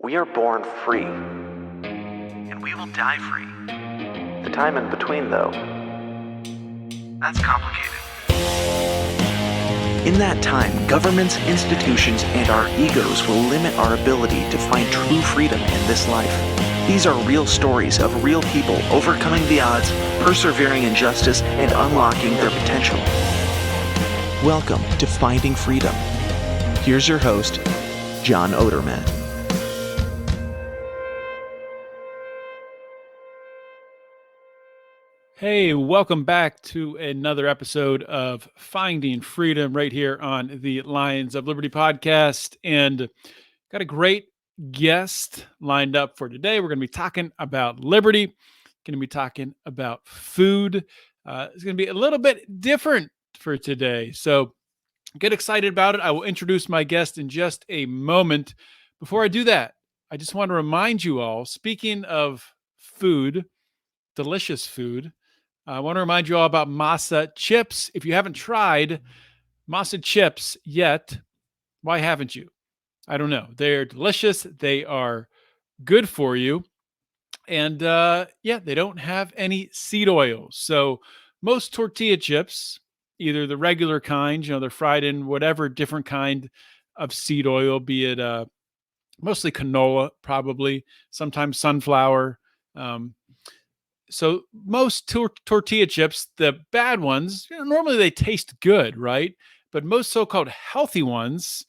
We are born free. And we will die free. The time in between, though, that's complicated. In that time, governments, institutions, and our egos will limit our ability to find true freedom in this life. These are real stories of real people overcoming the odds, persevering in justice, and unlocking their potential. Welcome to Finding Freedom. Here's your host, John Odermatt. Hey, welcome back to another episode of Finding Freedom right here on the Lions of Liberty podcast. And got a great guest lined up for today. We're going to be talking about liberty, going to be talking about food. It's going to be a little bit different for today. So get excited about it. I will introduce my guest in just a moment. Before I do that, I just want to remind you all, speaking of food, delicious food, I want to remind you all about masa chips. If you haven't tried masa chips yet, why haven't you? I don't know. They're delicious. They are good for you. And they don't have any seed oils. So most tortilla chips, either the regular kind, they're fried in whatever different kind of seed oil, be it mostly canola, probably, sometimes sunflower. So most tortilla chips, the bad ones, normally they taste good, right? But most so-called healthy ones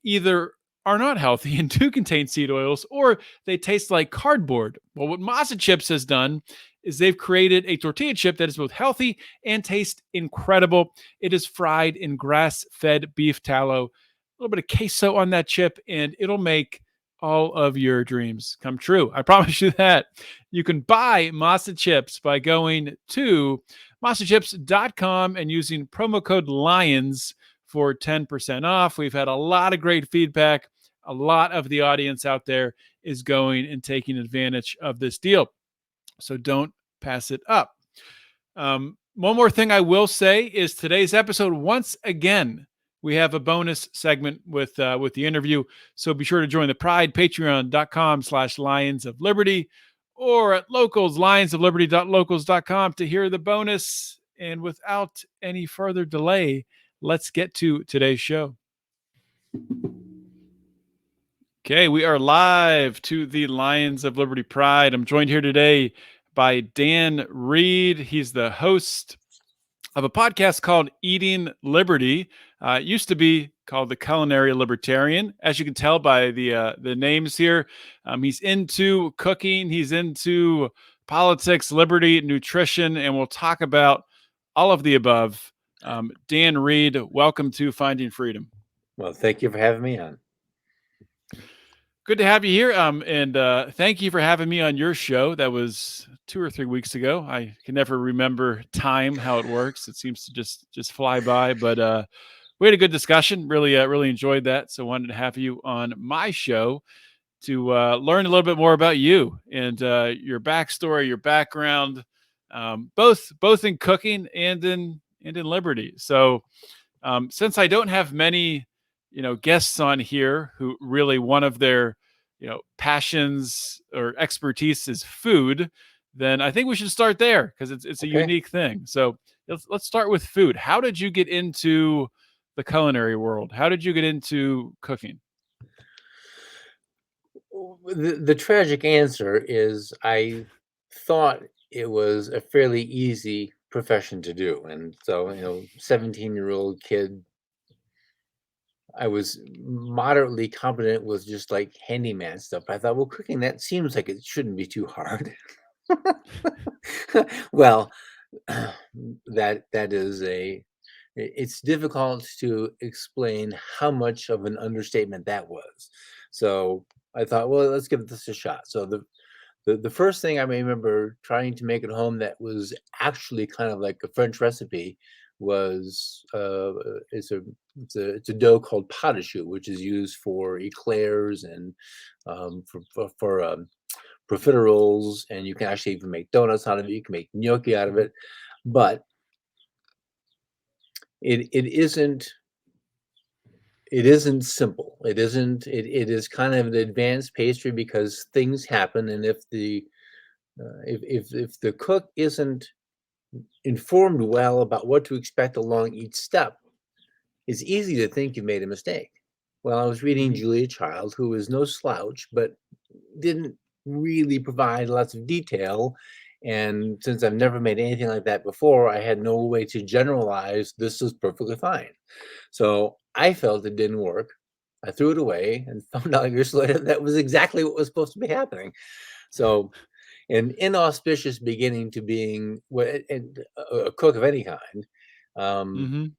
either are not healthy and do contain seed oils, or they taste like cardboard. Well, what masa chips has done is they've created a tortilla chip that is both healthy and tastes incredible. It is fried in grass-fed beef tallow, a little bit of queso on that chip, and it'll make all of your dreams come true. I promise you that. You can buy masa chips by going to masachips.com and using promo code LIONS for 10% off. We've had a lot of great feedback. A lot of the audience out there is going and taking advantage of this deal. So don't pass it up. One more thing I will say is today's episode, once again, we have a bonus segment with the interview. So be sure to join the Pride, patreon.com/Lions of Liberty, or at locals, lionsofliberty.locals.com to hear the bonus. And without any further delay, let's get to today's show. Okay, we are live to the Lions of Liberty Pride. I'm joined here today by Dann Reid. He's the host of a podcast called Eating Liberty. It used to be called the Culinary Libertarian. As you can tell by the names here, he's into cooking, he's into politics, liberty, nutrition, and we'll talk about all of the above. Dann Reid, welcome to Finding Freedom. Well, thank you for having me on. Good to have you here, and thank you for having me on your show. That was 2 or 3 weeks ago. I can never remember time, how it works. It seems to just fly by, but we had a good discussion. Really enjoyed that. So wanted to have you on my show to learn a little bit more about you and your backstory, your background, both in cooking and in liberty. So since I don't have many guests on here who really one of their passions or expertise is food, then I think we should start there because it's a unique thing. So let's start with food. How did you get into the culinary world? How did you get into cooking? The tragic answer is I thought it was a fairly easy profession to do. And so, 17-year-old kid, I was moderately competent with just like handyman stuff. I thought, well, cooking, that seems like it shouldn't be too hard. Well, it's difficult to explain how much of an understatement that was. So I thought, well, let's give this a shot. So the first thing I remember trying to make at home that was actually kind of like a French recipe was it's a dough called pot de choux, which is used for eclairs and for profiteroles, and you can actually even make donuts out of it. You can make gnocchi out of it, but it isn't it isn't simple. It isn't. It is kind of an advanced pastry because things happen, and if the cook isn't informed well about what to expect along each step, it's easy to think you made a mistake. Well, I was reading Mhm. Julia Child, who is no slouch, but didn't really provide lots of detail. And since I've never made anything like that before, I had no way to generalize this is perfectly fine. So I felt it didn't work. I threw it away and found out years later that was exactly what was supposed to be happening. So an inauspicious beginning to being a cook of any kind. Um, Mhm.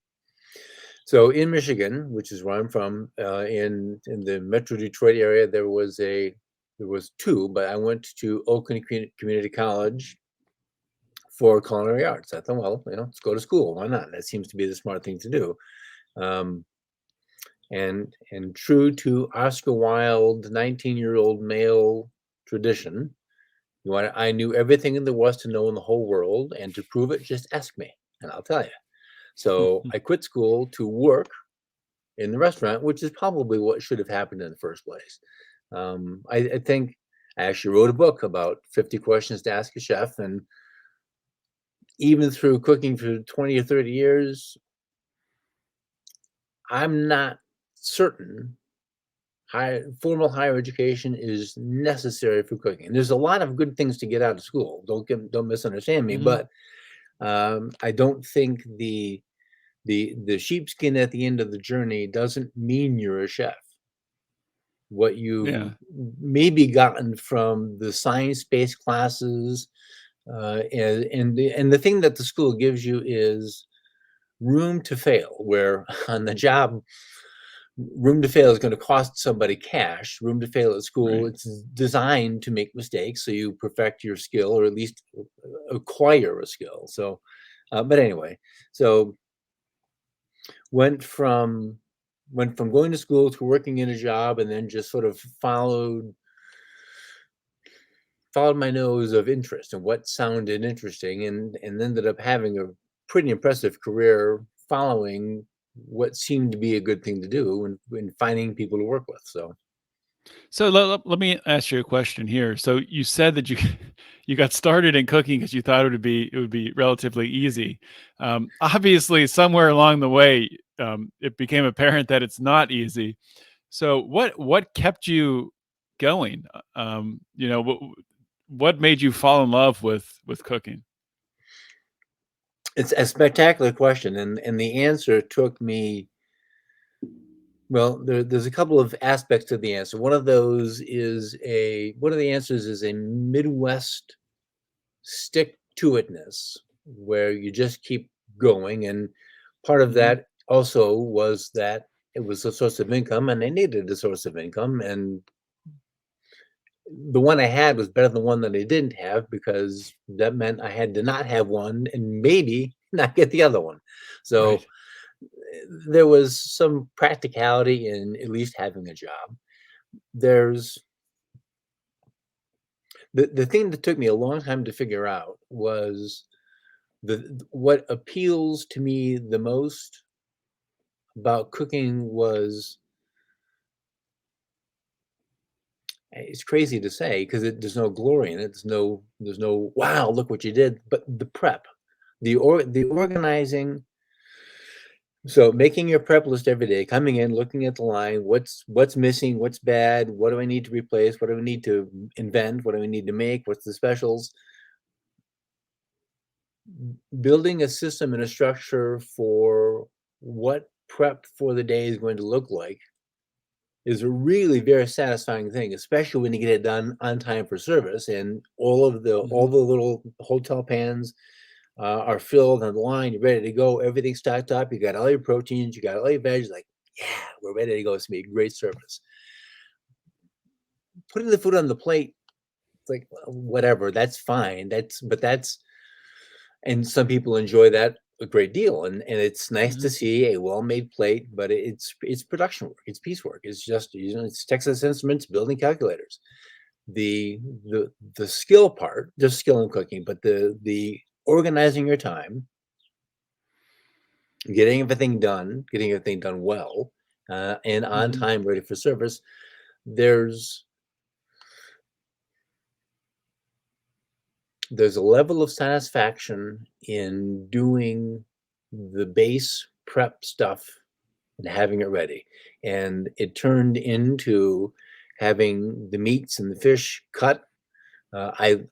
so in Michigan, which is where I'm from, in the Metro Detroit area, there was two, but I went to Oakland Community College for culinary arts. I thought, well, let's go to school. Why not? That seems to be the smart thing to do. Um, and true to Oscar Wilde, 19-year-old male tradition, I knew everything there was to know in the whole world, and to prove it, just ask me, and I'll tell you. So I quit school to work in the restaurant, which is probably what should have happened in the first place. I think I actually wrote a book about 50 questions to ask a chef, and even through cooking for 20 or 30 years, I'm not certain formal higher education is necessary for cooking. There's a lot of good things to get out of school. Don't misunderstand me, Mhm. but I don't think the sheepskin at the end of the journey doesn't mean you're a chef. What you've Yeah. maybe gotten from the science-based classes, and the thing that the school gives you is room to fail, where on the job, room to fail is going to cost somebody cash. Room to fail at school, Right. it's designed to make mistakes so you perfect your skill, or at least acquire a skill. So, but anyway, so went from going to school to working in a job, and then just sort of followed my nose of interest and what sounded interesting, and ended up having a pretty impressive career following what seemed to be a good thing to do, and finding people to work with. So So let me ask you a question here. So you said that you you got started in cooking because you thought it would be relatively easy. Obviously, somewhere along the way, it became apparent that it's not easy. So what kept you going? What made you fall in love with cooking? it's a spectacular question, and the answer took me. Well, there's a couple of aspects to the answer. One of the answers is a Midwest stick to itness, where you just keep going. And part of Mhm. that also was that it was a source of income, and I needed a source of income. And the one I had was better than the one that I didn't have, because that meant I had to not have one and maybe not get the other one. So Right. there was some practicality in at least having a job. There's the thing that took me a long time to figure out was what appeals to me the most about cooking was, it's crazy to say because there's no glory in it. There's no wow, look what you did, but the prep, the organizing. So making your prep list every day, coming in, looking at the line, what's missing, what's bad, what do I need to replace, what do I need to invent, what do I need to make, what's the specials, building a system and a structure for what prep for the day is going to look like is a really very satisfying thing, especially when you get it done on time for service, and all Mhm. the little hotel pans are filled on the line. You're ready to go. Everything's stocked up. You got all your proteins. You got all your veggies. Like, yeah, we're ready to go. It's gonna be a great service. Putting the food on the plate, it's like, well, whatever. That's fine. And some people enjoy that a great deal. And it's nice to Mhm. see a well-made plate, but it's production work. It's piecework. It's just, it's Texas Instruments building calculators. The the skill part, just skill in cooking, but the organizing your time, getting everything done well, and on Mhm. time, ready for service. There's a level of satisfaction in doing the base prep stuff and having it ready. And it turned into having the meats and the fish cut. I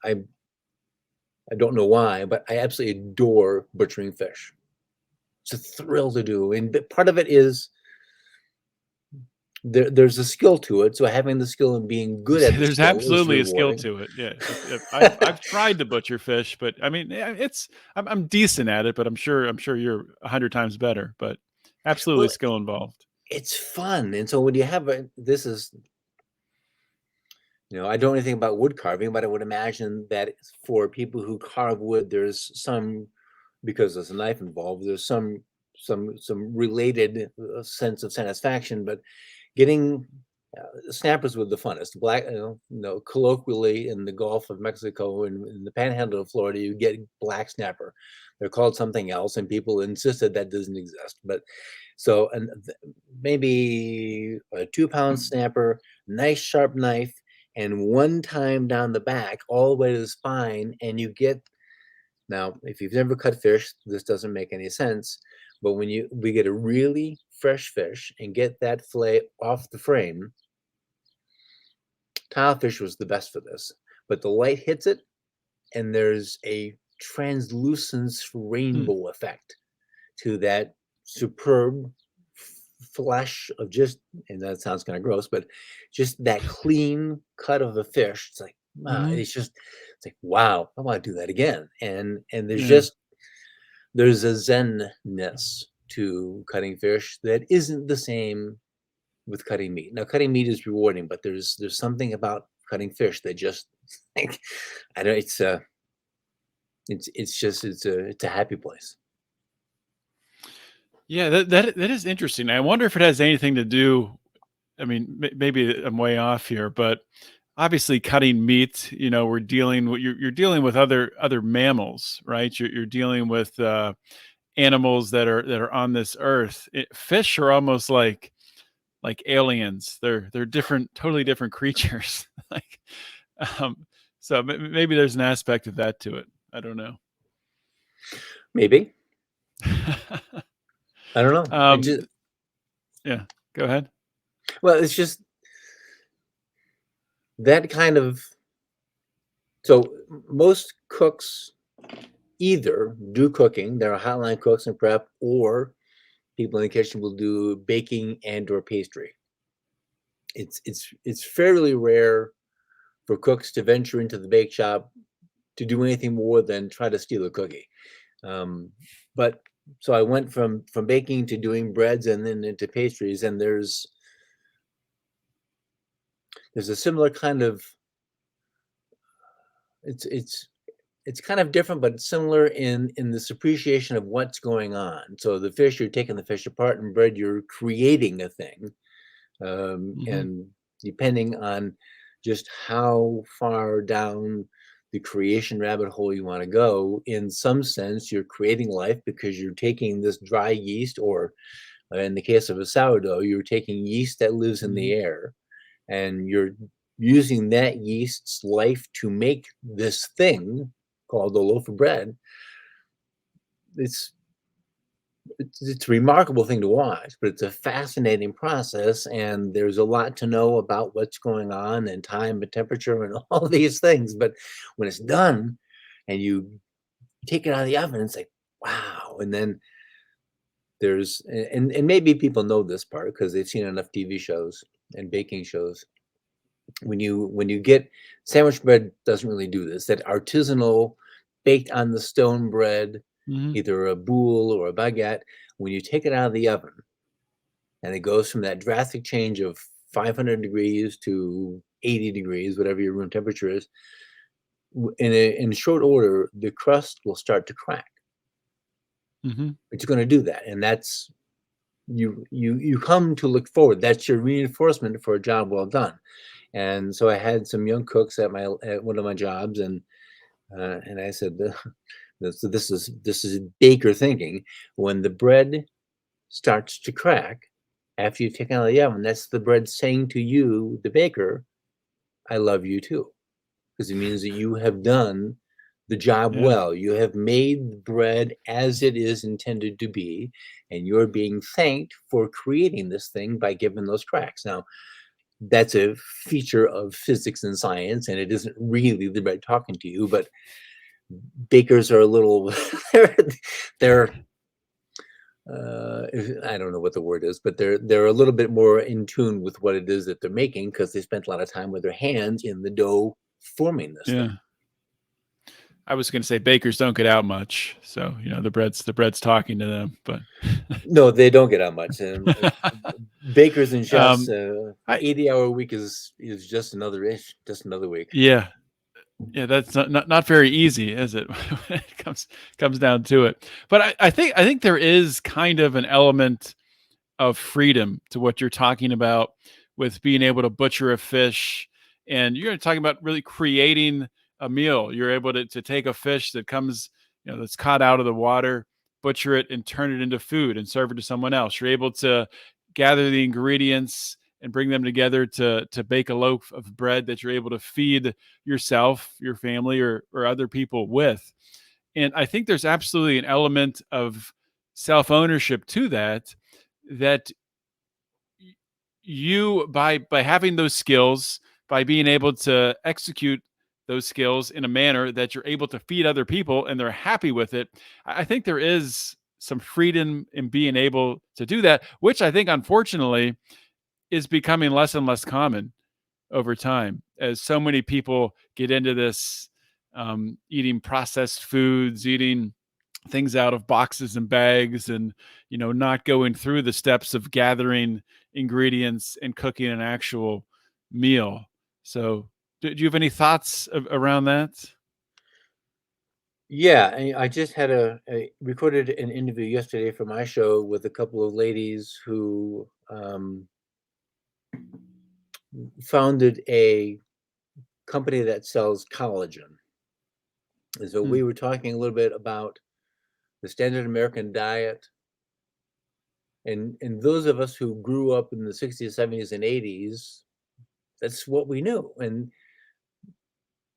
don't know why, but I absolutely adore butchering fish. It's a thrill to do, and part of it is there's a skill to it. So having the skill and being good at the There's skill is absolutely a skill rewarding. to it. Yeah, I've tried to butcher fish, but I mean, yeah, I'm decent at it, but I'm sure you're 100 times better. But absolutely Well, skill involved. it's fun, and so when you have this is, I don't know anything about wood carving, but I would imagine that for people who carve wood, there's some, because there's a knife involved, there's some related sense of satisfaction. But getting snappers were the funnest. Colloquially in the Gulf of Mexico and in the Panhandle of Florida, you get black snapper. They're called something else, and people insisted that doesn't exist. But so, and maybe a 2-pound snapper, nice sharp knife, and one time down the back, all the way to the spine, and you get. Now, if you've never cut fish, this doesn't make any sense. But when we get a really fresh fish and get that fillet off the frame, tilefish was the best for this. But the light hits it, and there's a translucence Hmm. rainbow effect to that superb flesh of just, and that sounds kind of gross, but just that clean cut of a fish. It's like, wow, Hmm. it's like, wow, I want to do that again. And Yeah. there's a zenness to cutting fish that isn't the same with cutting meat. Now, cutting meat is rewarding, but there's something about cutting fish that just like, I don't. It's a happy place. Yeah, that is interesting. I wonder if it has anything to do. I mean, maybe I'm way off here, but obviously, cutting meat. We're dealing with you're dealing with other mammals, right? You're dealing with animals that are on this earth. Fish are almost like aliens. They're different, totally different creatures. Like, um, so maybe there's an aspect of that to it. I don't know. Maybe, I don't know. I um, just yeah, go ahead. Well, it's just that kind of. So most cooks either do cooking, there are hotline cooks and prep, or people in the kitchen will do baking and or pastry. It's fairly rare for cooks to venture into the bake shop to do anything more than try to steal a cookie. But so I went from baking to doing breads and then into pastries, and there's a similar kind of. It's kind of different, but similar in this appreciation of what's going on. So the fish, you're taking the fish apart, and bread, you're creating a thing. Hmm. And depending on just how far down the creation rabbit hole you want to go, in some sense, you're creating life because you're taking this dry yeast, or in the case of a sourdough, you're taking yeast that lives in the Hmm. air, and you're using that yeast's life to make this thing called a loaf of bread. It's it's a remarkable thing to watch, but it's a fascinating process, and there's a lot to know about what's going on and time and temperature and all these things. But when it's done and you take it out of the oven, it's like, wow. And then there's and maybe people know this part because they've seen enough TV shows and baking shows. When you get sandwich bread, doesn't really do this. That artisanal baked on the stone bread, Hmm. either a boule or a baguette, when you take it out of the oven and it goes from that drastic change of 500 degrees to 80 degrees, whatever your room temperature is, in short order, the crust will start to crack. Hmm. It's going to do that, and that's you come to look forward. That's your reinforcement for a job well done. And so I had some young cooks at one of my jobs, and I said, so this is baker thinking. When the bread starts to crack, after you've taken out of the oven, that's the bread saying to you, the baker, I love you too. Because it means that you have done the job Yeah. well. You have made the bread as it is intended to be, and you're being thanked for creating this thing by giving those cracks. Now, that's a feature of physics and science, and it isn't really the bread talking to you, but bakers are a little, they're I don't know what the word is, but they're a little bit more in tune with what it is that they're making because they spent a lot of time with their hands in the dough forming this Yeah. thing. I was going to say bakers don't get out much, so the bread's talking to them. But No, they don't get out much. Bakers and chefs, I 80-hour week is just another week. yeah, that's not very easy, is it? When it comes down to it. But I think there is kind of an element of freedom to what you're talking about with being able to butcher a fish, and you're talking about really creating a meal. You're able to take a fish that comes, that's caught out of the water, butcher it and turn it into food and serve it to someone else. You're able to gather the ingredients and bring them together to bake a loaf of bread that you're able to feed yourself, your family, or other people with. And I think there's absolutely an element of self-ownership to that, that you, by having those skills, by being able to execute those skills in a manner that you're able to feed other people and they're happy with it. I think there is some freedom in being able to do that, which I think unfortunately is becoming less and less common over time, as so many people get into this, eating processed foods, eating things out of boxes and bags, and not going through the steps of gathering ingredients and cooking an actual meal. So do you have any thoughts around that? Yeah, I just had a recorded an interview yesterday for my show with a couple of ladies who founded a company that sells collagen. And so Hmm. we were talking a little bit about the standard American diet, and those of us who grew up in the 60s, 70s, and 80s, that's what we knew. And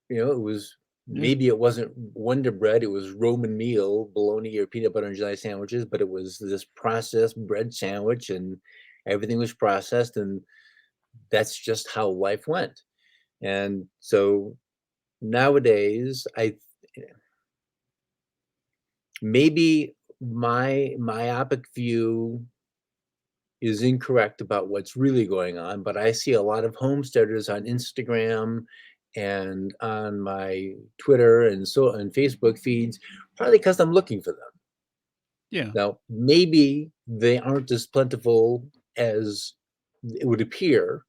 it was, Yeah. maybe it wasn't Wonder Bread, it was Roman meal, bologna or peanut butter and jelly sandwiches, but it was this processed bread sandwich, and everything was processed, and that's just how life went. And so nowadays, maybe my myopic view is incorrect about what's really going on, but I see a lot of homesteaders on Instagram and on my Twitter and Facebook feeds, probably because I'm looking for them. Yeah. Now, maybe they aren't as plentiful as it would appear,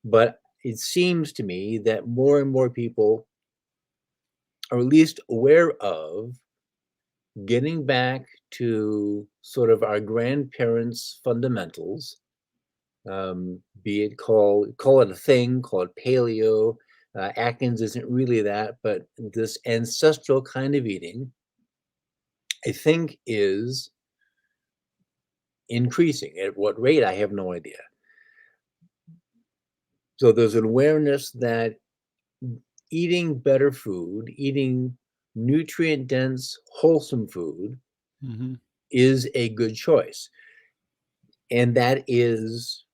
but it seems to me that more and more people are at least aware of getting back to sort of our grandparents' fundamentals. Be it call it a thing, call it paleo. Atkins isn't really that, but this ancestral kind of eating, I think, is increasing. At what rate, I have no idea. So there's an awareness that eating better food, eating nutrient dense, wholesome food Hmm. is a good choice. And that is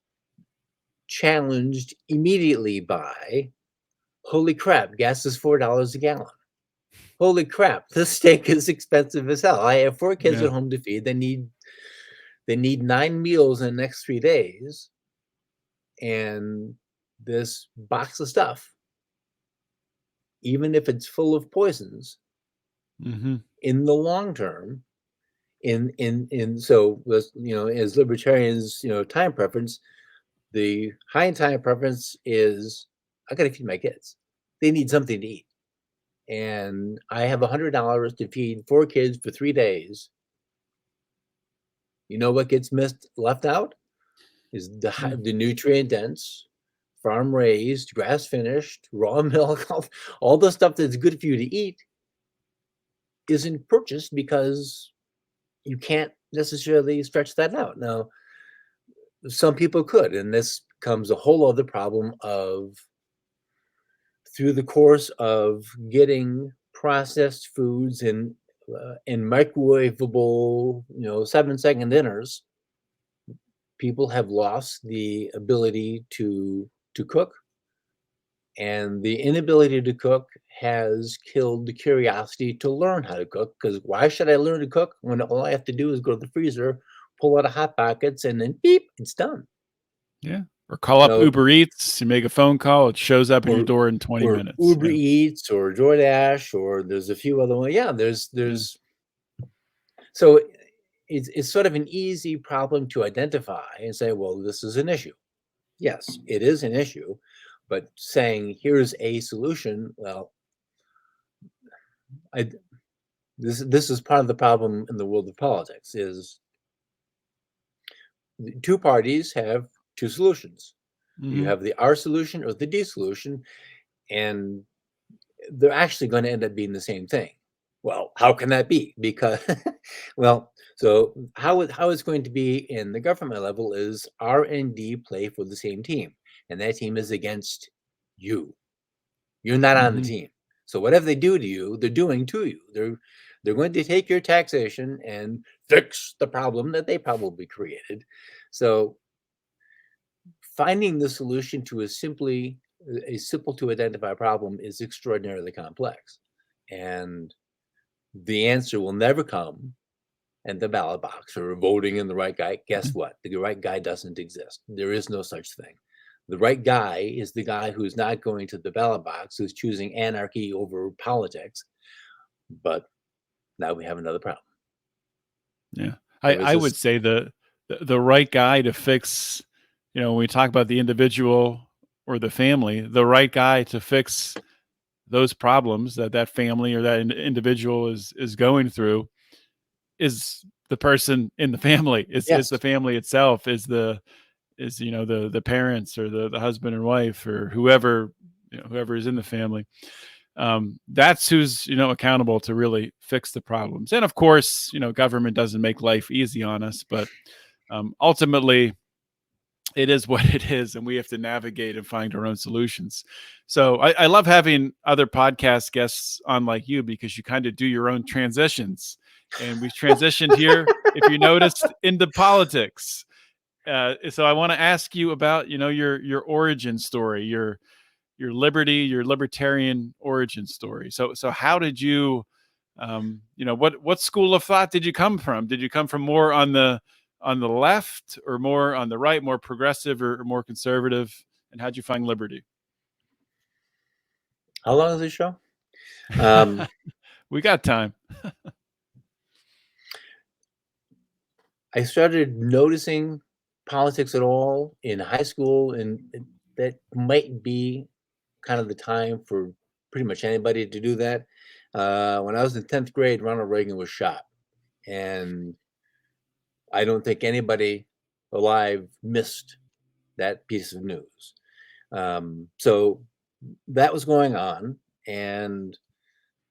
challenged immediately by, holy crap, gas is $4 a gallon. Holy crap, this steak is expensive as hell. I have 4 kids Yeah. at home to feed. They need 9 meals in the next 3 days. And this box of stuff, even if it's full of poisons, Hmm. in the long term, so as libertarians, time preference, the high time preference is, I gotta feed my kids. They need something to eat. And I have $100 to feed 4 kids for 3 days. You know what gets left out is the nutrient dense, farm raised, grass finished, raw milk, all the stuff that's good for you to eat isn't purchased because you can't necessarily stretch that out. Now, some people could, and this comes a whole other problem of, through the course of getting processed foods in microwavable, 7-second dinners, people have lost the ability to cook, and the inability to cook has killed the curiosity to learn how to cook. Because why should I learn to cook when all I have to do is go to the freezer, pull out a Hot Pockets, and then beep, it's done. Yeah. Or call up No, Uber Eats, you make a phone call, it shows up at your or door in 20 or minutes. Uber Yeah. Eats or DoorDash, or there's a few other ones. Yeah, there's so it's sort of an easy problem to identify and say, well, this is an issue. Yes, it is an issue, but saying here's a solution, well, this is part of the problem in the world of politics. Is two parties have two solutions. You Mhm. have the R solution or the D solution, and they're actually going to end up being the same thing. Well, how can that be? Because, well, so how it's going to be in the government level is R and D play for the same team, and that team is against you. You're not on the Mhm. team. So whatever they do to you, they're doing to you. They're going to take your taxation and fix the problem that they probably created. So finding the solution to a simple to identify problem is extraordinarily complex. And the answer will never come in the ballot box or voting in the right guy. Guess what? The right guy doesn't exist. There is no such thing. The right guy is the guy who's not going to the ballot box, who's choosing anarchy over politics. But now we have another problem. Yeah. So I would say the right guy to fix, when we talk about the individual or the family, the right guy to fix those problems that family or that individual is going through is the person in the family. Is yes, the family itself, is the parents or the husband and wife or whoever whoever is in the family. That's who's accountable to really fix the problems. And of course, government doesn't make life easy on us, but ultimately it is what it is, and we have to navigate and find our own solutions. So I love having other podcast guests on like you, because you kind of do your own transitions, and we've transitioned here, if you noticed, into politics. So I want to ask you about your origin story, your libertarian origin story. So how did you what school of thought did you come from? Did you come from more on the left, or more on the right, more progressive, or more conservative? And how'd you find liberty? how long is this show? Um, We got time. I started noticing politics at all in high school, and that might be kind of the time for pretty much anybody to do that. When I was in 10th grade, Ronald Reagan was shot, and I don't think anybody alive missed that piece of news. So that was going on, and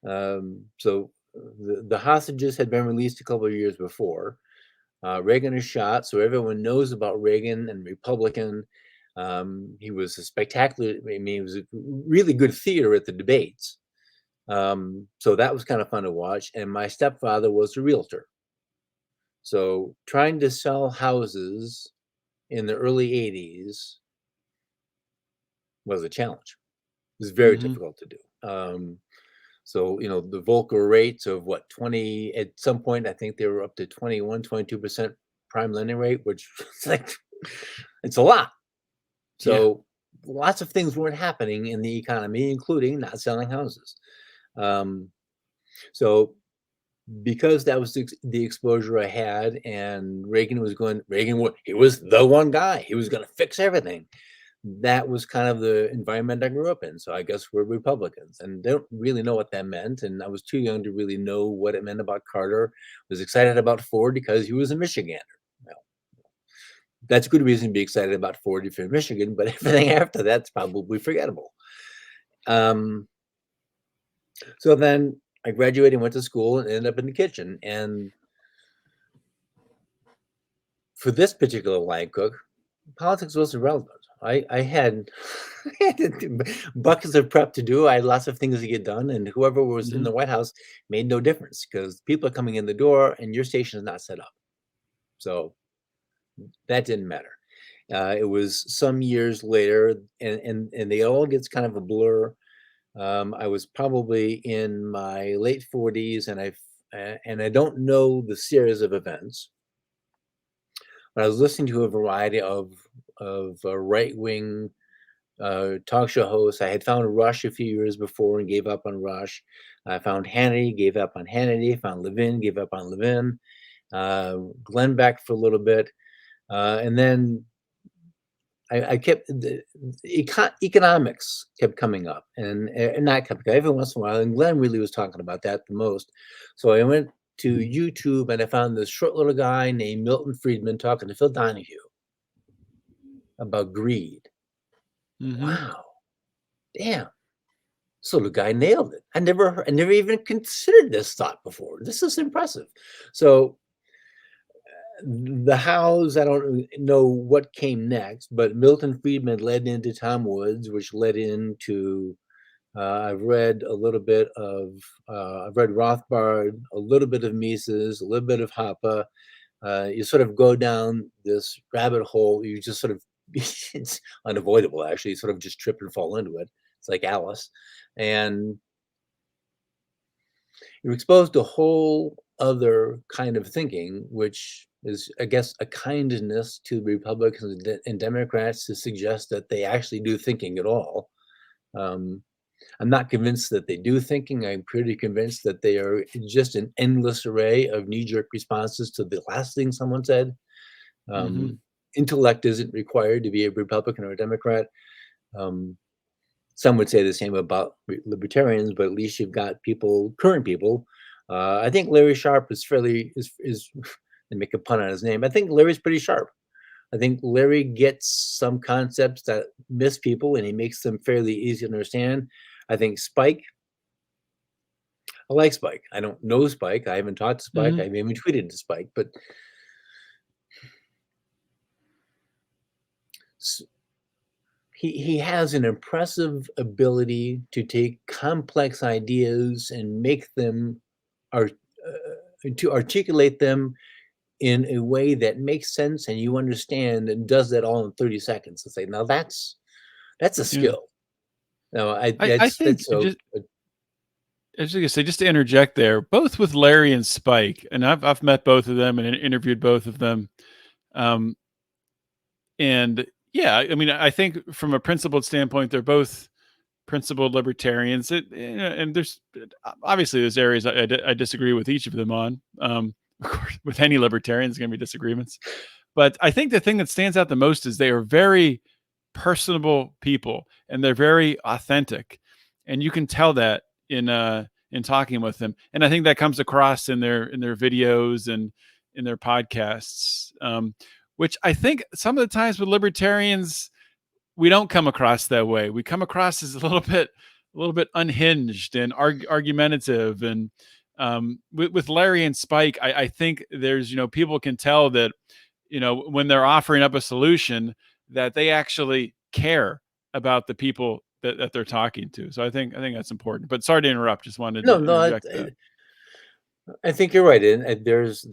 so the hostages had been released a couple of years before. Reagan is shot, so everyone knows about Reagan and Republican. He was a spectacular, he was a really good theater at the debates. So that was kind of fun to watch. And my stepfather was a realtor. So trying to sell houses in the early 80s was a challenge. It was very Hmm. difficult to do. So, the Volcker rates of 20, at some point, I think they were up to 21, 22% prime lending rate, which is like, it's a lot. Yeah. So lots of things weren't happening in the economy, including not selling houses. So because that was the exposure I had, and Reagan, he was the one guy, he was going to fix everything. That was kind of the environment I grew up in. So I guess we're Republicans, and they don't really know what that meant. And I was too young to really know what it meant about Carter. Was excited about Ford because he was a Michigander. Well, that's a good reason to be excited about Ford if you're in Michigan, but everything after that's probably forgettable. So then I graduated, went to school, and ended up in the kitchen. And for this particular line cook, politics was irrelevant. I had, I had buckets of prep to do. I had lots of things to get done, and whoever was in Mhm. the White House made no difference because people are coming in the door, and your station is not set up. So that didn't matter. It was some years later, and they all gets kind of a blur. I was probably in my late 40s, and I don't know the series of events. But I was listening to a variety of right wing talk show hosts. I had found Rush a few years before and gave up on Rush. I found Hannity, gave up on Hannity. Found Levin, gave up on Levin. Glenn Beck for a little bit, and then I kept economics kept coming up, and not kept every once in a while. And Glenn really was talking about that the most. So I went to YouTube and I found this short little guy named Milton Friedman talking to Phil Donahue about greed. Mhm. Wow, damn! So the guy nailed it. I never even considered this thought before. This is impressive. So the hows, I don't know what came next, but Milton Friedman led into Tom Woods, which led into I've read a little bit of I've read Rothbard, a little bit of Mises, a little bit of Hoppe. You sort of go down this rabbit hole. You just sort of it's unavoidable actually. You sort of just trip and fall into it. It's like Alice, and you're exposed to a whole other kind of thinking, which is, I guess, a kindness to Republicans and Democrats to suggest that they actually do thinking at all. Um, I'm not convinced that they do thinking. I'm pretty convinced that they are just an endless array of knee-jerk responses to the last thing someone said. Mhm. Intellect isn't required to be a Republican or a Democrat. Um, some would say the same about libertarians, but at least you've got people, current people. I think Larry Sharp is is and make a pun on his name. I think Larry's pretty sharp. I think Larry gets some concepts that miss people and he makes them fairly easy to understand. I think Spike, I like Spike. I don't know Spike. I haven't talked to Spike. I Mhm. haven't even tweeted to Spike, but he has an impressive ability to take complex ideas and make them art, to articulate them in a way that makes sense and you understand, and does that all in 30 seconds. To say, now that's a Yeah. skill. No, I think that's so. I was gonna say, just to interject there, both with Larry and Spike, and I've met both of them and interviewed both of them. Um, and yeah, I mean, I think from a principled standpoint, they're both principled libertarians. And there's obviously there's areas I disagree with each of them on. Of course, with any libertarian, there's going to be disagreements. But I think the thing that stands out the most is they are very personable people, and they're very authentic, and you can tell that in talking with them. And I think that comes across in their videos and in their podcasts. Which I think some of the times with libertarians, we don't come across that way. We come across as a little bit unhinged and argumentative. And with Larry and Spike, I think there's, people can tell that, when they're offering up a solution, that they actually care about the people that they're talking to. So I think that's important. But sorry to interrupt. Just wanted No, to no, interject that. I think you're right. And there's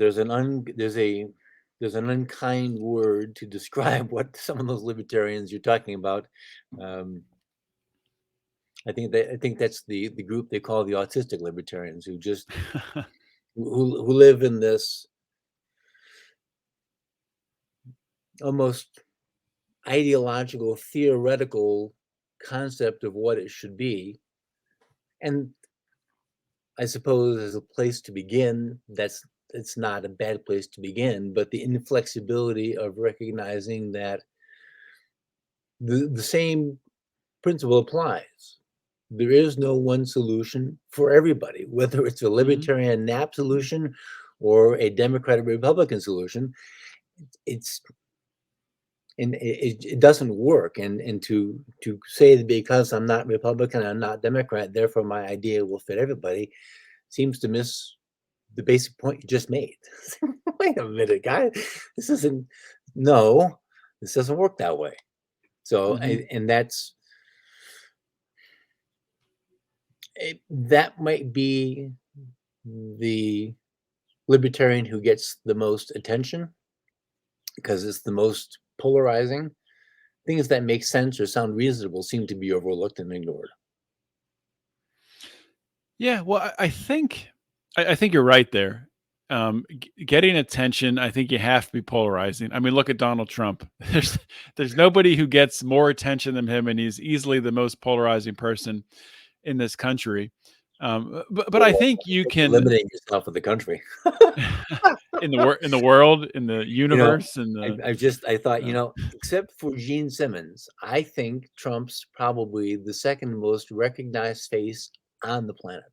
an unkind word to describe what some of those libertarians you're talking about. Um, I think that's the group they call the autistic libertarians, who just who live in this almost ideological, theoretical concept of what it should be. And I suppose as a place to begin, it's not a bad place to begin, but the inflexibility of recognizing that the same principle applies. There is no one solution for everybody, whether it's a Mhm. libertarian nap solution or a Democratic Republican solution. It's and it doesn't work. And to say that because I'm not Republican, I'm not Democrat, therefore my idea will fit everybody, seems to miss the basic point you just made. Wait a minute, guy. This isn't. No, This doesn't work that way. So, and that might be the libertarian who gets the most attention because it's the most polarizing. Things that make sense or sound reasonable seem to be overlooked and ignored. Yeah, well, I think you're right there. Getting attention, I think you have to be polarizing. I mean, look at Donald Trump. There's nobody who gets more attention than him, and he's easily the most polarizing person in this country. But I think you can Limiting yourself with the country. in the world, in the You know, universe, in the I thought, uh, except for Gene Simmons, I think Trump's probably the second most recognized face on the planet.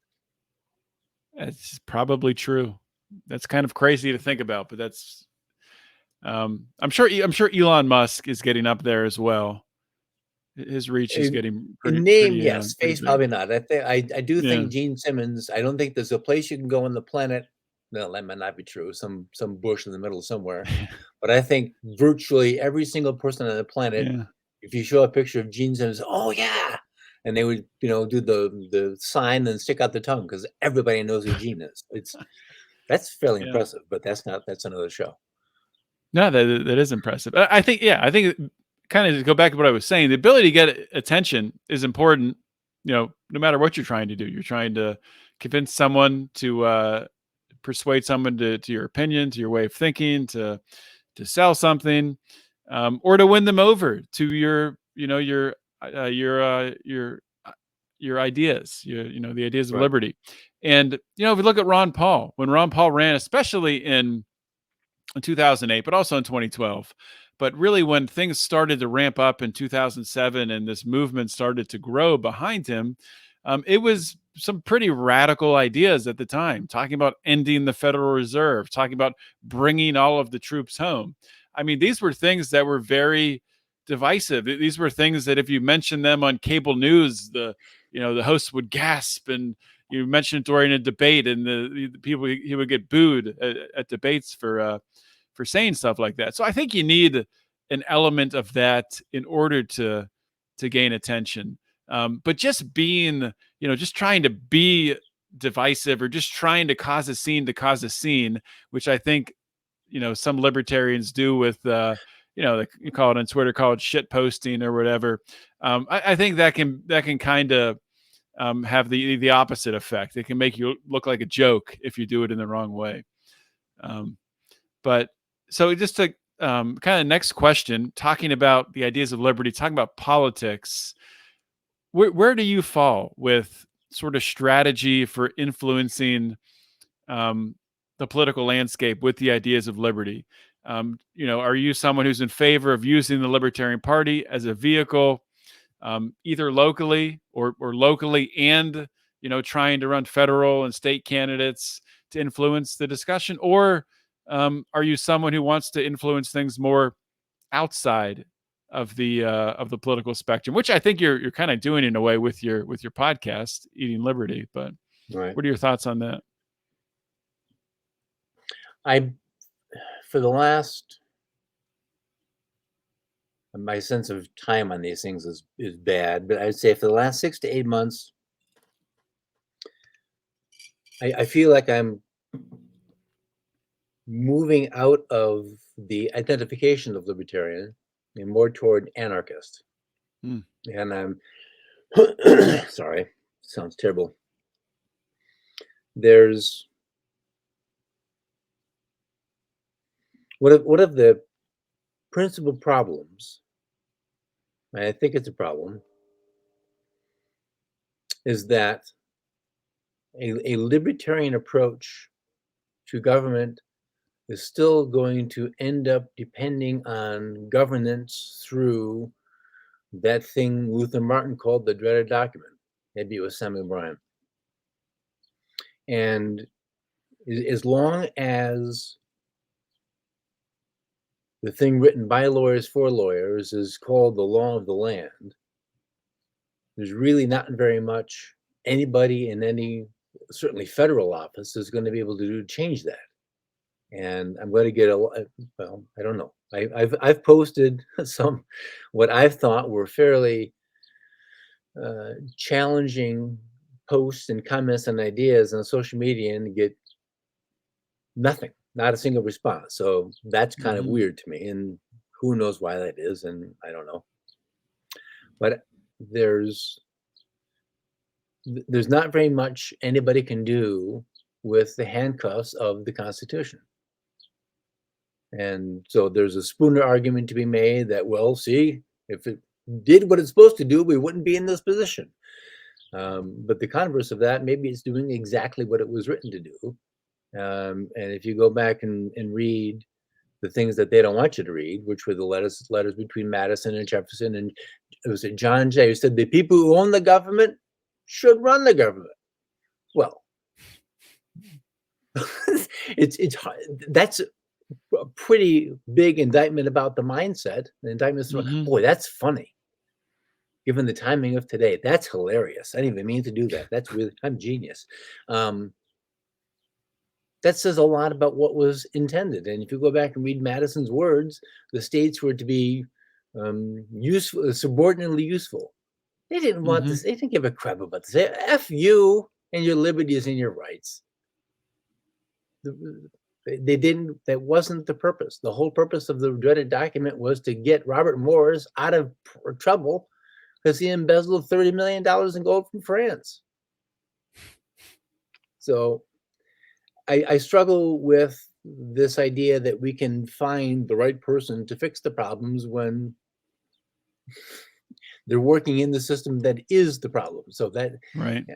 it's probably true. That's kind of crazy to think about, but that's I'm sure Elon Musk is getting up there as well. His reach is getting In name, pretty yes. pretty Face, big. probably not. I do Yeah. think Gene Simmons. I don't think there's a place you can go on the planet. No, that might not be true. Some bush in the middle somewhere. But I think virtually every single person on the planet, Yeah. if you show a picture of Gene Simmons, oh yeah, and they would do the sign and stick out the tongue because everybody knows who Gene is. That's fairly Yeah. impressive, but that's another show. No, that is impressive. I think, yeah, I think kind of to go back to what I was saying, the ability to get attention is important, no matter what you're trying to do. You're trying to convince someone to persuade someone to your opinion, to your way of thinking, to sell something, or to win them over to your, your ideas, the ideas of Right. liberty. And, if we look at Ron Paul, when Ron Paul ran, especially in 2008, but also in 2012. But really, when things started to ramp up in 2007 and this movement started to grow behind him, it was some pretty radical ideas at the time, talking about ending the Federal Reserve, talking about bringing all of the troops home. I mean, these were things that were very divisive. These were things that if you mentioned them on cable news, the host would gasp, and you mentioned it during a debate, and the people, he would get booed at debates for saying stuff like that. So I think you need an element of that in order to gain attention. But just being, just trying to be divisive or just trying to cause a scene, which I think, some libertarians do with, you call it on Twitter, call it shit posting or whatever. I think that can kind of have the opposite effect. It can make you look like a joke if you do it in the wrong way. But so just to kind of next question, talking about the ideas of liberty, talking about politics, where do you fall with sort of strategy for influencing the political landscape with the ideas of liberty? Are you someone who's in favor of using the Libertarian Party as a vehicle, either locally or locally and, trying to run federal and state candidates to influence the discussion? Or are you someone who wants to influence things more outside of the political spectrum, which I think you're kind of doing in a way with your podcast, Eating Liberty? But Right. what are your thoughts on that? For the last, my sense of time on these things is bad, but I'd say for the last 6 to 8 months, I feel like I'm moving out of the identification of libertarian and more toward anarchist. Hmm. And I'm sorry, sounds terrible. There's one of the principal problems, and I think it's a problem, is that a libertarian approach to government is still going to end up depending on governance through that thing Luther Martin called the dreaded document. Maybe it was Samuel Bryan. And as long as the thing written by lawyers for lawyers is called the law of the land, there's really not very much anybody in any, certainly federal office, is going to be able to do to change that. and I'm going to get well, I don't know. I've posted some what I've thought were fairly challenging posts and comments and ideas on social media and get nothing, not a single response. So that's kind of Mhm. weird to me, and who knows why that is, and I don't know. But there's not very much anybody can do with the handcuffs of the Constitution. And so there's a Spooner argument to be made that, well, see, if it did what it's supposed to do, we wouldn't be in this position. But the converse of that, maybe it's doing exactly what it was written to do. And if you go back and read the things that they don't want you to read, which were the letters between Madison and Jefferson, and it was John Jay who said the people who own the government should run the government. Well, it's hard. That's a pretty big indictment about the mindset. The indictment is, Mhm. boy, that's funny. Given the timing of today, that's hilarious. I didn't even mean to do that. That's really, I'm genius. That says a lot about what was intended. And if you go back and read Madison's words, the states were to be useful, subordinately useful. They didn't want Mhm. this. They didn't give a crap about this. F you and your liberties and your rights. They didn't. That wasn't the purpose. The whole purpose of the dreaded document was to get Robert Morris out of trouble because he embezzled $30 million in gold from France. So I struggle with this idea that we can find the right person to fix the problems when they're working in the system that is the problem. So that, Right.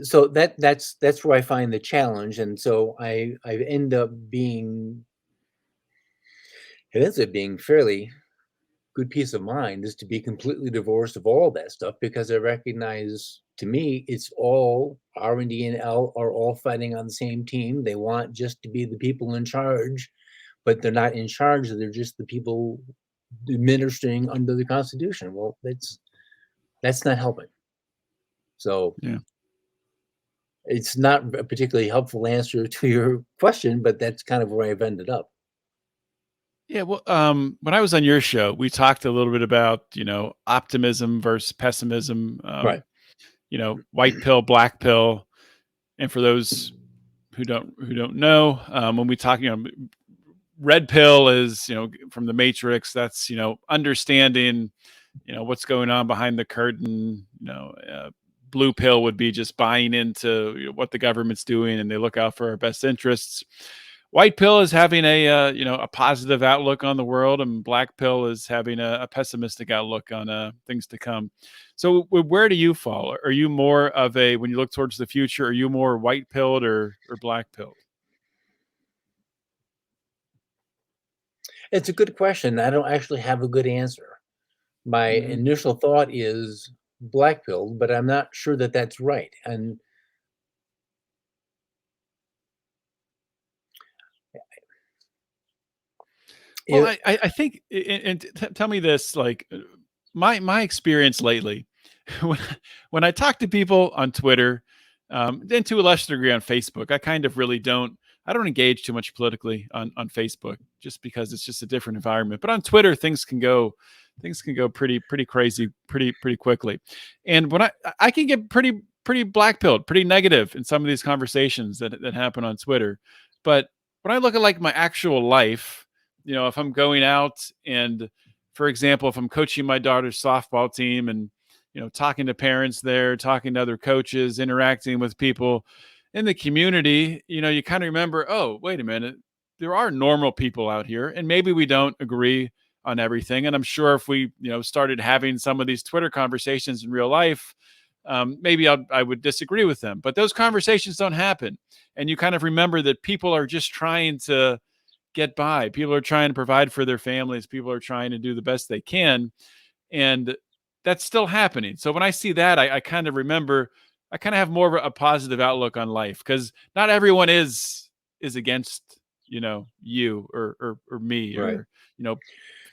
so that's where I find the challenge, and so I end up being, it ends up being fairly good peace of mind is to be completely divorced of all that stuff, because I recognize, to me, it's all R&D and L are all fighting on the same team. They want just to be the people in charge, but they're not in charge. They're just the people administering under the Constitution. Well, that's not helping. So Yeah. it's not a particularly helpful answer to your question, but that's kind of where I've ended up. Yeah, well, when I was on your show, we talked a little bit about, optimism versus pessimism, Right. white pill, black pill. And for those who don't know, when we talk, red pill is, from the Matrix. That's, understanding, what's going on behind the curtain. Blue pill would be just buying into what the government's doing, and they look out for our best interests. White pill is having a positive outlook on the world, and black pill is having a pessimistic outlook on things to come. So where do you fall? Are you more of a, when you look towards the future, are you more white pilled or black pilled? It's a good question. I don't actually have a good answer. My Hmm. initial thought is black pilled, but I'm not sure that that's right. And Well, it, I think, and tell me this, like, my experience lately, when when I talk to people on Twitter, and to a lesser degree on Facebook, I don't engage too much politically on Facebook, just because it's just a different environment. But on Twitter, things can go pretty crazy pretty quickly. And when I can get pretty black pilled, pretty negative in some of these conversations that happen on Twitter. But when I look at, like, my actual life, if I'm going out and, for example, if I'm coaching my daughter's softball team and, talking to parents there, talking to other coaches, interacting with people in the community, you kind of remember, oh, wait a minute, there are normal people out here, and maybe we don't agree on everything. And I'm sure if we, started having some of these Twitter conversations in real life, maybe I would disagree with them. But those conversations don't happen, and you kind of remember that people are just trying to get by. People are trying to provide for their families. People are trying to do the best they can. And that's still happening. So when I see that, I kind of remember, I kind of have more of a positive outlook on life, because not everyone is against, you or me, right. or,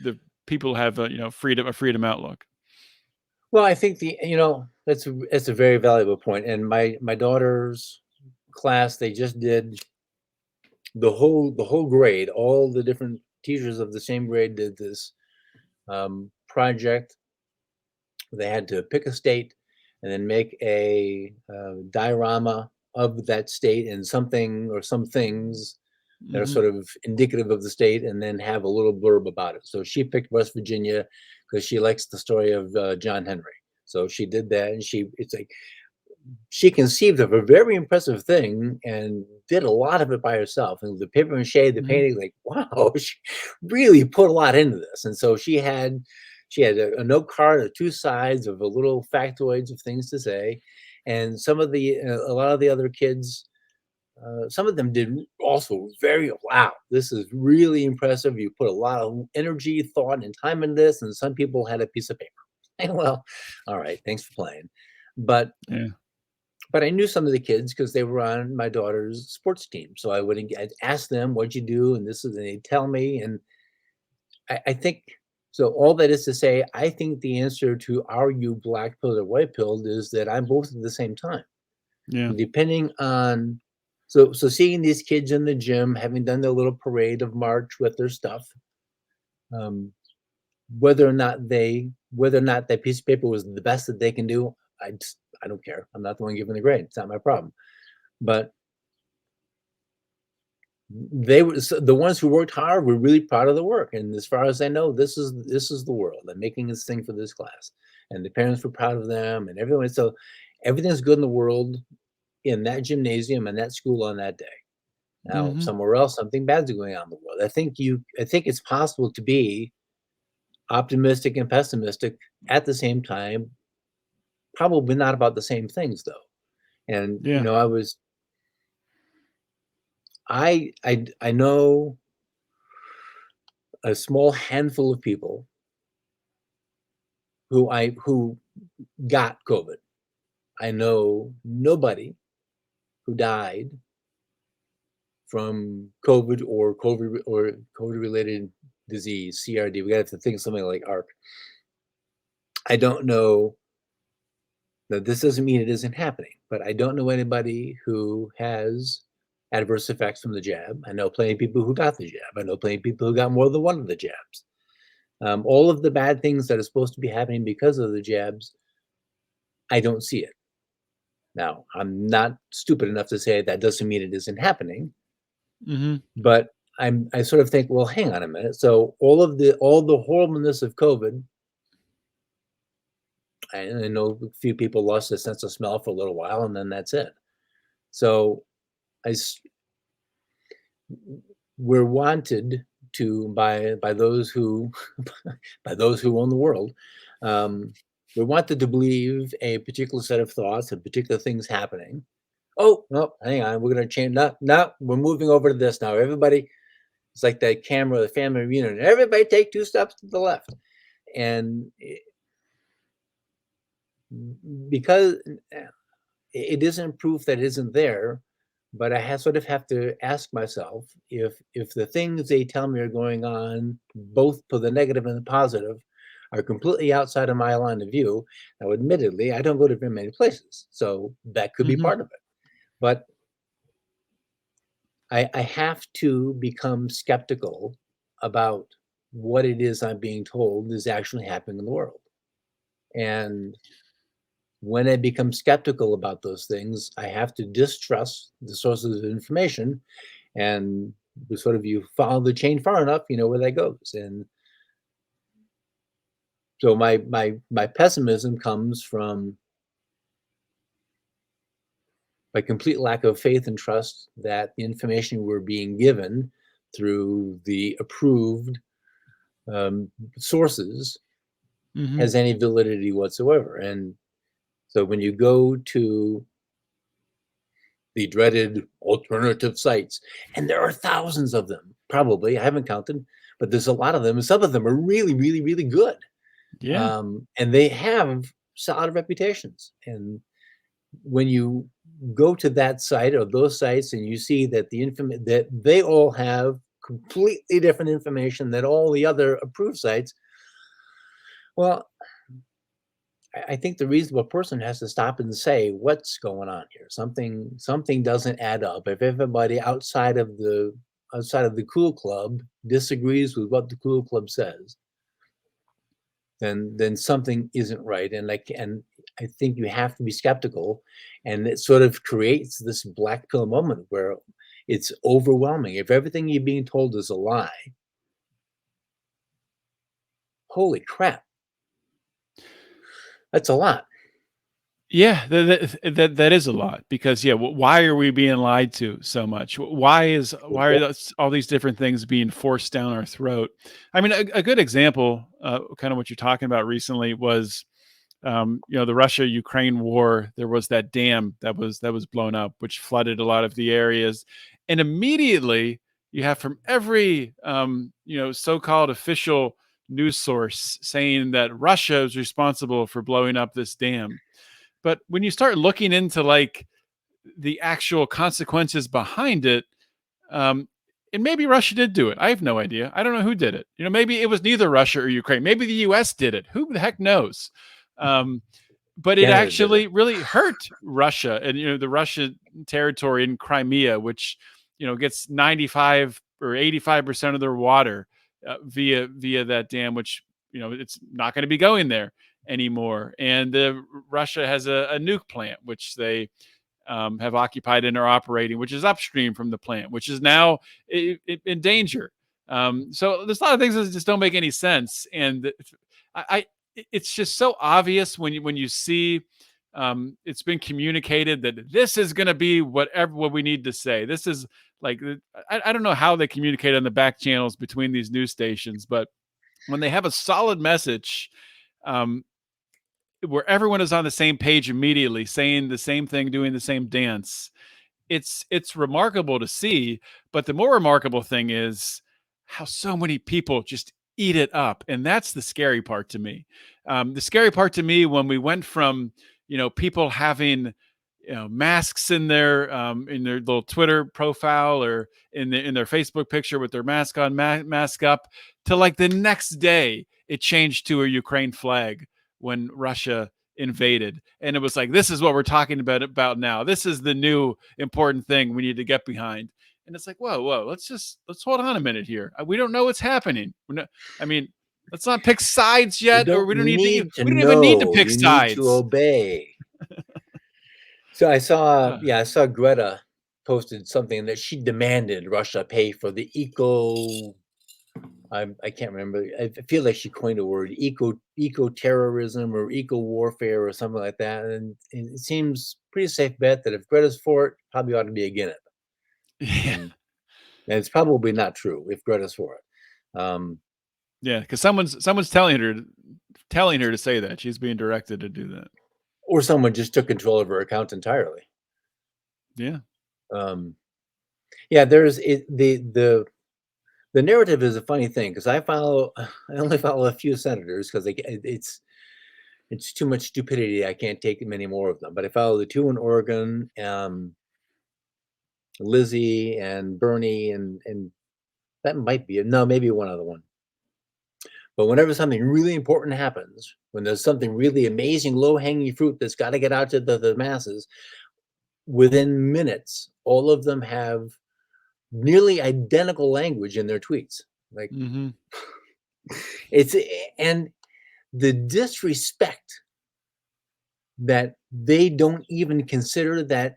the people have a freedom outlook. Well, I think that's a very valuable point. And my daughter's class, they just did the whole grade, all the different teachers of the same grade did this project. They had to pick a state and then make a diorama of that state and something or some things that are sort of indicative of the state, and then have a little blurb about it. So she picked West Virginia because she likes the story of John Henry. So she did that, and it's like she conceived of a very impressive thing and did a lot of it by herself. And the paper mache, the painting, like, wow, she really put a lot into this. And so she had a note card of 2 sides of a little factoids of things to say. And a lot of the other kids, some of them did also very, wow, this is really impressive. You put a lot of energy, thought, and time in this. And some people had a piece of paper. And well, all right, thanks for playing. But I knew some of the kids because they were on my daughter's sports team. So I'd ask them, what'd you do? And they'd tell me. And I think, so all that is to say, I think the answer to are you black pilled or white pilled is that I'm both at the same time. Yeah. Depending on, so seeing these kids in the gym, having done their little parade of march with their stuff, whether or not that piece of paper was the best that they can do, I don't care. I'm not the one giving the grade. It's not my problem. But the ones who worked hard were really proud of the work. And as far as I know, this is the world. I'm making this thing for this class. And the parents were proud of them and everyone. So everything's good in the world in that gymnasium and that school on that day. Now, somewhere else, something bad's going on in the world. I think it's possible to be optimistic and pessimistic at the same time. Probably not about the same things, though. And I know a small handful of people who got COVID. I know nobody who died from COVID or COVID-related disease, CRD. We got to think of something like ARC. I don't know. Now, this doesn't mean it isn't happening, but I don't know anybody who has adverse effects from the jab. I know plenty of people who got the jab. I know plenty of people who got more than one of the jabs. All of the bad things that are supposed to be happening because of the jabs, I don't see it. Now, I'm not stupid enough to say that doesn't mean it isn't happening, but I sort of think, well, hang on a minute. So all the horribleness of COVID, I know a few people lost their sense of smell for a little while, and then that's it. So we're wanted to by those who own the world. We're wanted to believe a particular set of thoughts and particular things happening. Oh no, hang on, we're going to change. No, we're moving over to this now. Everybody, it's like that camera, the family reunion. Everybody take 2 steps to the left, and because it isn't proof that it isn't there, but I sort of have to ask myself if the things they tell me are going on, both for the negative and the positive, are completely outside of my line of view. Now, admittedly, I don't go to very many places, so that could be part of it. But I have to become skeptical about what it is I'm being told is actually happening in the world. And when I become skeptical about those things, I have to distrust the sources of information. And you follow the chain far enough, you know where that goes. And so my pessimism comes from my complete lack of faith and trust that the information we're being given through the approved sources has any validity whatsoever. And so when you go to the dreaded alternative sites, and there are thousands of them, probably, I haven't counted, but there's a lot of them, and some of them are really, really, really good. Yeah. And they have solid reputations. And when you go to that site or those sites and you see that that they all have completely different information than all the other approved sites, well, I think the reasonable person has to stop and say, what's going on here? Something doesn't add up. If everybody outside of the outside of the cool club disagrees with what the cool club says, then something isn't right. And I think you have to be skeptical, and it sort of creates this black pill moment where it's overwhelming. If everything you're being told is a lie, holy crap, that's a lot. Yeah, that is a lot, because why are we being lied to so much? Why are all these different things being forced down our throat? I mean, a good example, kind of what you're talking about recently was, the Russia-Ukraine war. There was that dam that was blown up, which flooded a lot of the areas, and immediately you have from every so-called official news source saying that Russia is responsible for blowing up this dam. But when you start looking into like the actual consequences behind it, and maybe Russia did do it. I have no idea. I don't know who did it. Maybe it was neither Russia or Ukraine. Maybe the U.S. did it. Who the heck knows? But it actually really hurt Russia and, the Russian territory in Crimea, which, gets 95 or 85% of their water via that dam, which, it's not going to be going there anymore. And Russia has a nuke plant, which they have occupied and are operating, which is upstream from the plant, which is now in danger. So there's a lot of things that just don't make any sense. And it's just so obvious when you see it's been communicated that this is going to be what we need to say. This is like, I don't know how they communicate on the back channels between these news stations, but when they have a solid message, where everyone is on the same page immediately, saying the same thing, doing the same dance, it's remarkable to see. But the more remarkable thing is how so many people just eat it up, and that's the scary part to me. The scary part to me, when we went from people having masks in their little Twitter profile or in their Facebook picture with their mask on, mask up, to like the next day it changed to a Ukraine flag when Russia invaded, and it was like, this is what we're talking about now. This is the new important thing we need to get behind. And it's like, whoa, let's hold on a minute here. We don't know what's happening. Let's not pick sides yet, or we don't even need to pick sides. You need to obey. So I saw Greta posted something that she demanded Russia pay for the I can't remember. I feel like she coined a word, eco terrorism or eco warfare or something like that. And it seems pretty safe bet that if Greta's for it, probably ought to be against it. Yeah. And it's probably not true if Greta's for it. Yeah, because someone's telling her to say that. She's being directed to do that. Or someone just took control of her account entirely. Yeah. There's the narrative is a funny thing, because I only follow a few senators because it's too much stupidity. I can't take many more of them. But I follow the two in Oregon, Lizzie and Bernie, and that might be maybe one other one. But whenever something really important happens, when there's something really amazing, low-hanging fruit that's got to get out to the masses, within minutes, all of them have nearly identical language in their tweets. Like, and the disrespect that they don't even consider that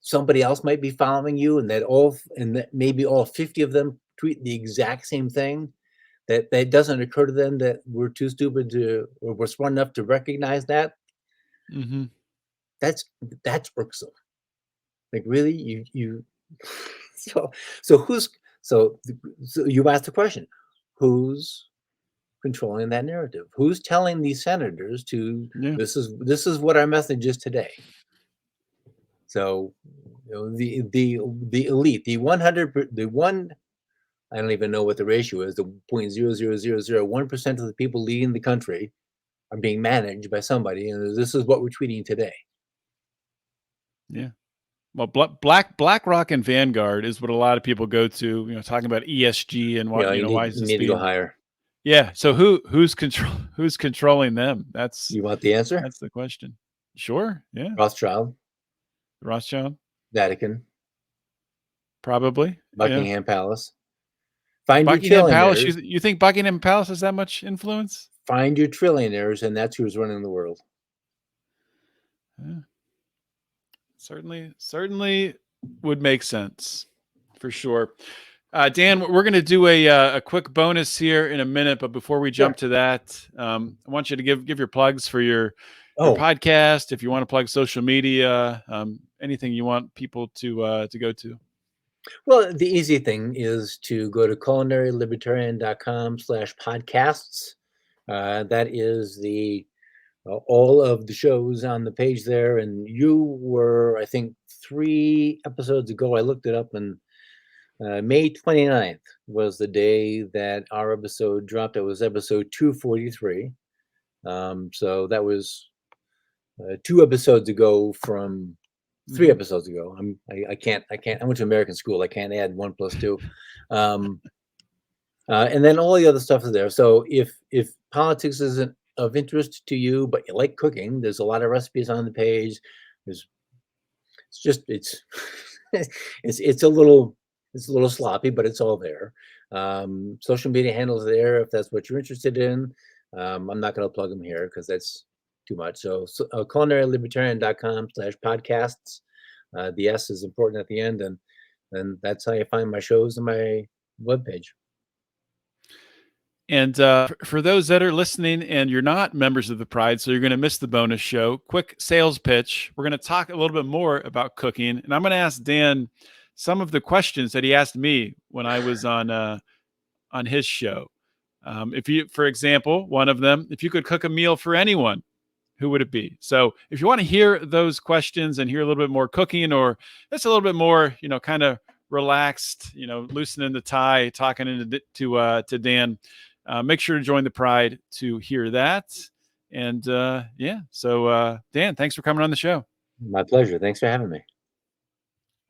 somebody else might be following you, and that maybe all 50 of them tweet the exact same thing, that doesn't occur to them that we're too stupid or we're smart enough to recognize that. That's irksome. Like, really, you so you asked the question, who's controlling that narrative? Who's telling these senators this is what our message is today? So, the elite, I don't even know what the ratio is, the 0.00001% of the people leading the country are being managed by somebody, and this is what we're tweeting today. Yeah. Well, BlackRock and Vanguard is what a lot of people go to, talking about ESG and what, why is this need to go higher. Yeah. So who's controlling them? You want the answer? That's the question. Sure. Yeah. Rothschild. Rothschild. Vatican. Probably. Buckingham Palace. Find your Buckingham Palace. trillionaires. You think Buckingham Palace has that much influence? Find your trillionaires, and that's who's running the world. Yeah. Certainly would make sense for sure. Dan, we're going to do a quick bonus here in a minute, but before we jump to that, I want you to give your plugs for your podcast. If you want to plug social media, anything you want people to go to. Well, the easy thing is to go to culinarilibertarian.com/podcasts. That is all of the shows on the page there. And you were, I think, 3 episodes ago, I looked it up, and May 29th was the day that our episode dropped. It was episode 243. So that was 2 episodes ago from 3 episodes ago. I can't. I went to American school. I can't add 1 + 2. And then all the other stuff is there. So if politics isn't of interest to you, but you like cooking, there's a lot of recipes on the page. It's it's a little sloppy, but it's all there. Social media handles there if that's what you're interested in. I'm not going to plug them here because that's too much. So culinarilibertarian.com/podcasts. The S is important at the end, and that's how you find my shows and my webpage. And for those that are listening and you're not members of the Pride, so you're going to miss the bonus show, quick sales pitch. We're going to talk a little bit more about cooking, and I'm going to ask Dan some of the questions that he asked me when I was on his show. For example, one of them, if you could cook a meal for anyone, who would it be? So if you want to hear those questions and hear a little bit more cooking, or just a little bit more, kind of relaxed, loosening the tie, talking to Dan, make sure to join the Pride to hear that. And so Dan, thanks for coming on the show. My pleasure. Thanks for having me.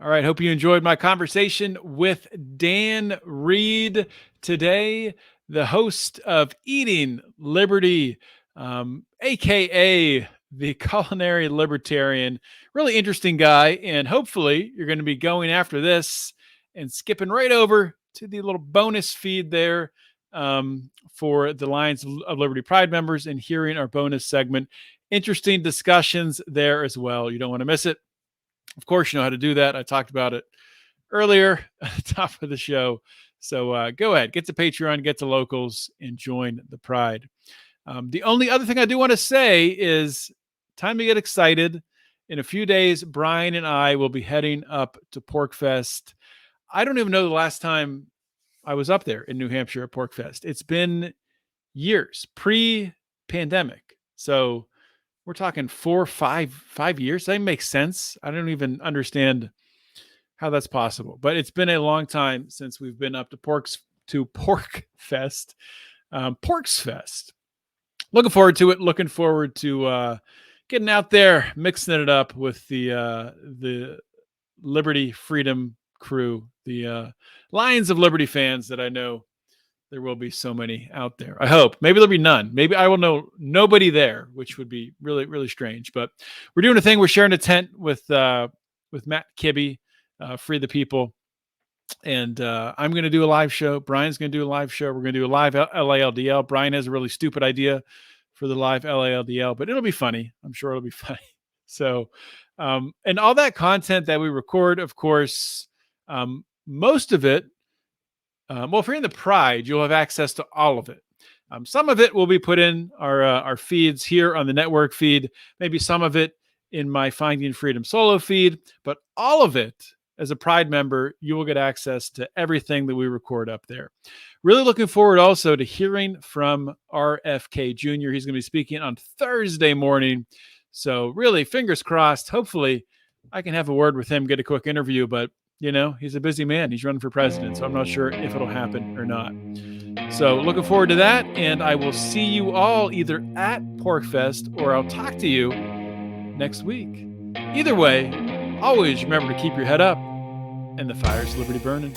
All right. Hope you enjoyed my conversation with Dann Reid today, the host of Eating Liberty, aka the Culinary Libertarian. Really interesting guy. And hopefully you're going to be going after this and skipping right over to the little bonus feed there for the Lions of Liberty Pride members and hearing our bonus segment. Interesting discussions there as well. You don't want to miss it. Of course, you know how to do that. I talked about it earlier at the top of the show. So go ahead, get to Patreon, get to locals, and join the Pride. The only other thing I do want to say is time to get excited. In a few days, Brian and I will be heading up to PorcFest. I don't even know the last time I was up there in New Hampshire at PorcFest. It's been years, pre-pandemic. So we're talking 5 years. That makes sense. I don't even understand how that's possible, but it's been a long time since we've been up to PorcFest. PorcFest. Looking forward to it. Looking forward to getting out there, mixing it up with the Liberty Freedom crew, the Lions of Liberty fans that I know there will be so many out there. I hope. Maybe there'll be none. Maybe I will know nobody there, which would be really, really strange. But we're doing a thing. We're sharing a tent with Matt Kibbe, Free the People. And I'm going to do a live show. Brian's going to do a live show. We're going to do a live LALDL. Brian has a really stupid idea for the live LALDL, but it'll be funny. I'm sure it'll be funny. So, and all that content that we record, of course, most of it, well, if you're in the Pride, you'll have access to all of it. Some of it will be put in our feeds here on the network feed, maybe some of it in my Finding Freedom solo feed, but all of it, as a Pride member, you will get access to everything that we record up there. Really looking forward also to hearing from RFK Jr. He's going to be speaking on Thursday morning. So really, fingers crossed. Hopefully, I can have a word with him, get a quick interview, but he's a busy man. He's running for president, so I'm not sure if it'll happen or not. So looking forward to that, and I will see you all either at PorcFest or I'll talk to you next week. Either way, always remember to keep your head up and the fire's liberty burning.